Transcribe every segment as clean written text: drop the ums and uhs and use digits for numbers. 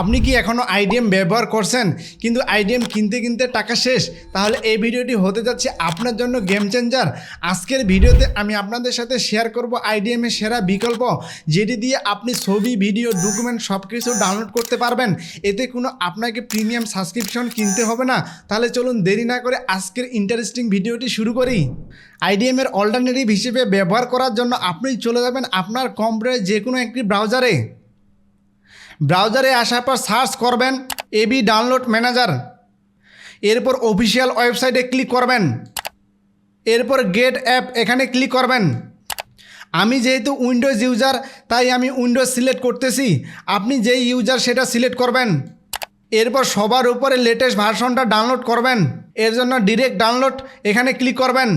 আপনি কি এখনও আইডিএম ব্যবহার করছেন কিন্তু আইডিএম কিনতে কিনতে টাকা শেষ? তাহলে এই ভিডিওটি হতে যাচ্ছে আপনার জন্য গেম চেঞ্জার। আজকের ভিডিওতে আমি আপনাদের সাথে শেয়ার করব আইডিএমের সেরা বিকল্প, যেটি দিয়ে আপনি ছবি, ভিডিও, ডকুমেন্ট সব কিছু ডাউনলোড করতে পারবেন। এতে কোনো আপনাকে প্রিমিয়াম সাবস্ক্রিপশন কিনতে হবে না। তাহলে চলুন দেরি না করে আজকের ইন্টারেস্টিং ভিডিওটি শুরু করি। আইডিএমের অল্টারনেটিভ হিসেবে ব্যবহার করার জন্য আপনি চলে যাবেন আপনার কম্পিউটারে যে কোনো একটি ব্রাউজারে আসার পর সার্চ করবেন এবি ডাউনলোড ম্যানেজার। এরপর অফিসিয়াল ওয়েবসাইটে ক্লিক করবেন। এরপর গেট অ্যাপ এখানে ক্লিক করবেন। আমি যেহেতু উইন্ডোজ ইউজার তাই আমি উইন্ডোজ সিলেক্ট করতেছি। আপনি যেই ইউজার সেটা সিলেক্ট করবেন। এরপর সবার উপরে লেটেস্ট ভার্সনটা ডাউনলোড করবেন। এর জন্য ডিরেক্ট ডাউনলোড এখানে ক্লিক করবেন।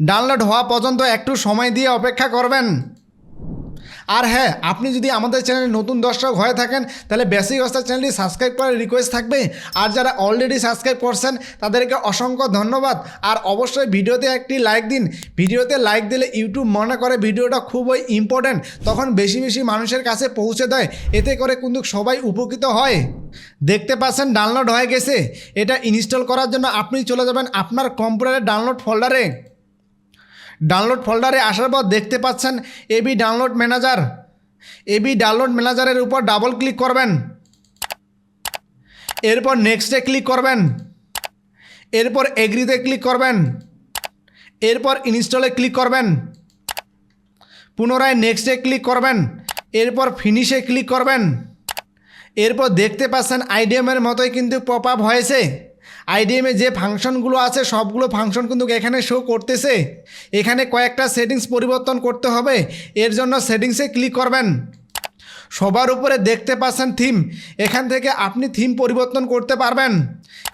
ডাউনলোড হওয়া পর্যন্ত একটু সময় দিয়ে অপেক্ষা করবেন। আর হ্যাঁ, আপনি যদি আমাদের চ্যানেলে নতুন দর্শক হয়ে থাকেন তাহলে বেসিক অবস্থা চ্যানেলটি সাবস্ক্রাইব করার রিকোয়েস্ট থাকবে। আর যারা অলরেডি সাবস্ক্রাইব করছেন তাদেরকে অসংখ্য ধন্যবাদ। আর অবশ্যই ভিডিওতে একটি লাইক দিন। ভিডিওতে লাইক দিলে ইউটিউব মনে করে ভিডিওটা খুবই ইম্পর্ট্যান্ট, তখন বেশি বেশি মানুষের কাছে পৌঁছে দেয়। এতে করে কিন্তু সবাই উপকৃত হয়। দেখতে পাচ্ছেন ডাউনলোড হয়ে গেছে। এটা ইনস্টল করার জন্য আপনি চলে যাবেন আপনার কম্পিউটারের ডাউনলোড ফোল্ডারে আসার পর দেখতে পাচ্ছেন AB download manager. AB download ম্যানেজারের উপর ডাবল ক্লিক করবেন। এরপর নেক্সটে ক্লিক করবেন। এরপর এগ্রিতে ক্লিক করবেন। এরপর ইনস্টলে ক্লিক করবেন। পুনরায় নেক্সটে ক্লিক করবেন। এরপর ফিনিশে ক্লিক করবেন। এরপর দেখতে পাচ্ছেন আইডিএমের মতোই কিন্তু পপ আপ হয়েছে। আইডিএমে যে ফাংশনগুলো আছে সবগুলো ফাংশন কিন্তু এখানে শো করতেছে। এখানে কয়েকটা সেটিংস পরিবর্তন করতে হবে। এর জন্য সেটিংসে ক্লিক করবেন। সবার উপরে দেখতে পাচ্ছেন থিম। এখান থেকে আপনি থিম পরিবর্তন করতে পারবেন।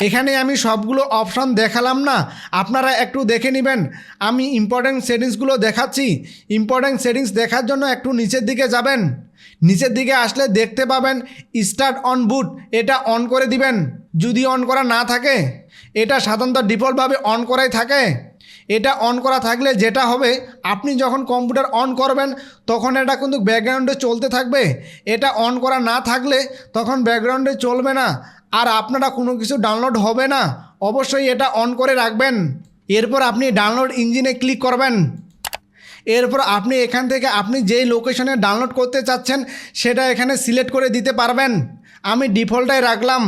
এখানে আমি সবগুলো অপশন দেখালাম না, আপনারা একটু দেখে নেবেন। আমি ইম্পর্টেন্ট সেটিংসগুলো দেখাচ্ছি। ইম্পর্টেন্ট সেটিংস দেখার জন্য একটু নিচের দিকে যাবেন। নিচের দিকে আসলে দেখতে পাবেন স্টার্ট অন বুট, এটা অন করে দিবেন। যদি অন করা না থাকে, এটা সাধারণত ডিফল্টভাবে অন করাই থাকে। এটা অন করা থাকলে যেটা হবে, আপনি যখন কম্পিউটার অন করবেন তখন এটা কিন্তু ব্যাকগ্রাউন্ডে চলতে থাকবে। এটা অন করা না থাকলে তখন ব্যাকগ্রাউন্ডে চলবে না, আর আপনারা কোনো কিছু ডাউনলোড হবে না। অবশ্যই এটা অন করে রাখবেন। এরপর আপনি ডাউনলোড ইঞ্জিনে ক্লিক করবেন। এরপর আপনি এখান থেকে আপনি যেই লোকেশনে ডাউনলোড করতে চাচ্ছেন সেটা এখানে সিলেক্ট করে দিতে পারবেন। আমি ডিফল্টটাই রাখলাম।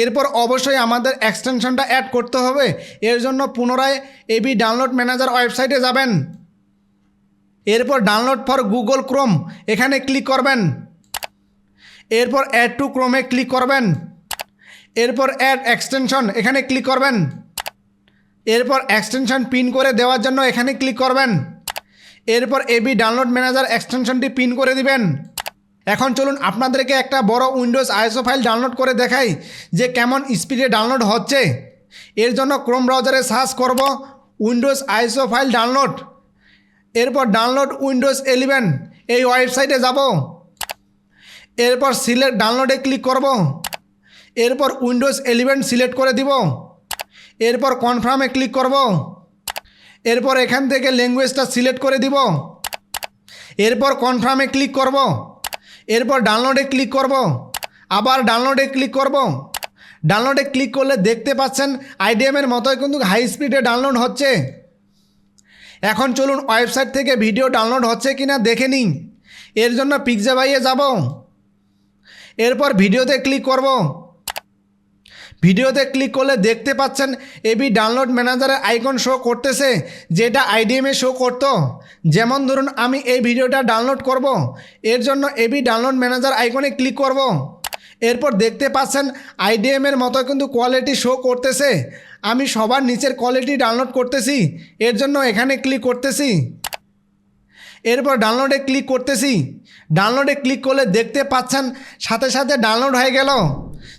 এরপর অবশ্যই আমাদের এক্সটেনশনটা অ্যাড করতে হবে। এর জন্য পুনরায় এবি ডাউনলোড ম্যানেজার ওয়েবসাইটে যাবেন। এরপর ডাউনলোড ফর গুগল ক্রোম এখানে ক্লিক করবেন। এরপর অ্যাড টু ক্রোমে ক্লিক করবেন। এরপর অ্যাড এক্সটেনশন এখানে ক্লিক করবেন। এরপর এক্সটেনশন পিন করে দেওয়ার জন্য এখানে ক্লিক করবেন। এরপর এবি ডাউনলোড ম্যানেজার এক্সটেনশনটি পিন করে দিবেন। এখন চলুন আপনাদেরকে একটা বড় উইন্ডোজ আইএসও ফাইল ডাউনলোড করে দেখাই যে কেমন স্পিডে ডাউনলোড হচ্ছে। এর জন্য ক্রোম ব্রাউজারে সার্চ করব উইন্ডোজ আইএসও ফাইল ডাউনলোড। এরপর ডাউনলোড উইন্ডোজ 11 এই ওয়েবসাইটে যাব। এরপর সিলেক্ট ডাউনলোডে ক্লিক করব। এরপর উইন্ডোজ 11 সিলেক্ট করে দিব। এরপর কনফার্মে ক্লিক করব। এরপর এখান থেকে ল্যাঙ্গুয়েজটা সিলেক্ট করে দিব। এরপর কনফার্মে ক্লিক করব। এরপর ডাউনলোডে ক্লিক করব। আবার ডাউনলোডে ক্লিক করব। ডাউনলোডে ক্লিক করলে দেখতে পাচ্ছেন আইডিএমের মতোই কিন্তু হাই স্পিডে ডাউনলোড হচ্ছে। এখন চলুন ওয়েবসাইট থেকে ভিডিও ডাউনলোড হচ্ছে কিনা দেখে নিই। এর জন্য পিক্সাবাইয়ে যাব। এরপর ভিডিওতে ক্লিক করব। ভিডিওতে ক্লিক করলে দেখতে পাচ্ছেন এবি ডাউনলোড ম্যানেজারের আইকন শো করতেছে, যেটা আইডিএমে শো করতো। যেমন ধরুন আমি এই ভিডিওটা ডাউনলোড করব। এর জন্য এবি ডাউনলোড ম্যানেজার আইকনে ক্লিক করব। এরপর দেখতে পাচ্ছেন আইডিএমের মতো কিন্তু কোয়ালিটি শো করতেছে। আমি সবার নিচের কোয়ালিটি ডাউনলোড করতেছি। এর জন্য এখানে ক্লিক করতেছি। এরপর ডাউনলোডে ক্লিক করতেছি। ডাউনলোডে ক্লিক করলে দেখতে পাচ্ছেন সাথে সাথে ডাউনলোড হয়ে গেল।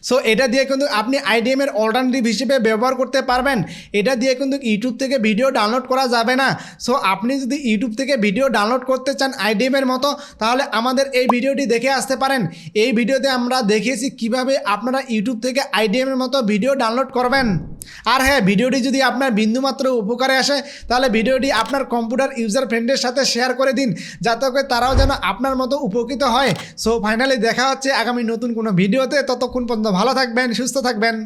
সো এটা দিয়ে কিন্তু আপনি আইডিএমের অল্টারনেটিভ হিসেবে ব্যবহার করতে পারবেন। এটা দিয়ে কিন্তু ইউটিউব থেকে ভিডিও ডাউনলোড করা যাবে না। সো আপনি যদি ইউটিউব থেকে ভিডিও ডাউনলোড করতে চান আইডিএমের মতো, তাহলে আমাদের এই ভিডিওটি দেখে আসতে পারেন। এই ভিডিওতে আমরা দেখিয়েছি কিভাবে আপনারা ইউটিউব থেকে আইডিএমের মতো ভিডিও ডাউনলোড করবেন। আর হ্যাঁ, ভিডিওটি যদি আপনার বিন্দুমাত্র উপকারে আসে তাহলে ভিডিওটি আপনার কম্পিউটার ইউজার ফ্রেন্ডের সাথে শেয়ার করে দিন, যাতে করে তারাও যেন আপনার মতো উপকৃত হয়। সো ফাইনালি দেখা হচ্ছে আগামী নতুন কোনো ভিডিওতে। ততক্ষণ পর্যন্ত ভালো থাকবেন, সুস্থ থাকবেন।